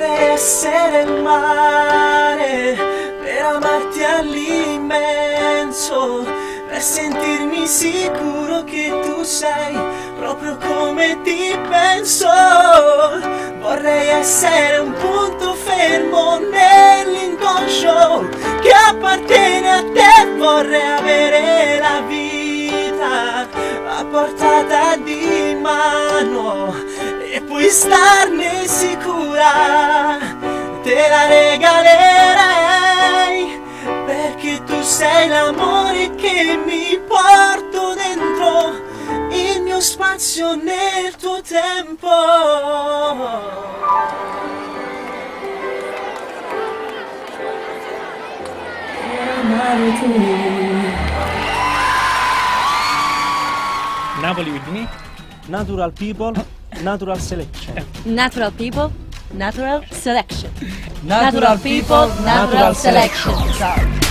Vorrei essere il mare per amarti all'immenso, per sentirmi sicuro che tu sei proprio come ti penso. Vorrei essere un punto fermo nell'inconscio che appartiene a te. Vorrei avere la vita a portata di mano e puoi starne sicura, te la regalerei, perché tu sei l'amore che mi porto dentro, il mio spazio nel tuo tempo. Napoli with me. Natural people, natural selection. Natural people, natural selection. Natural people, natural selection. Ciao.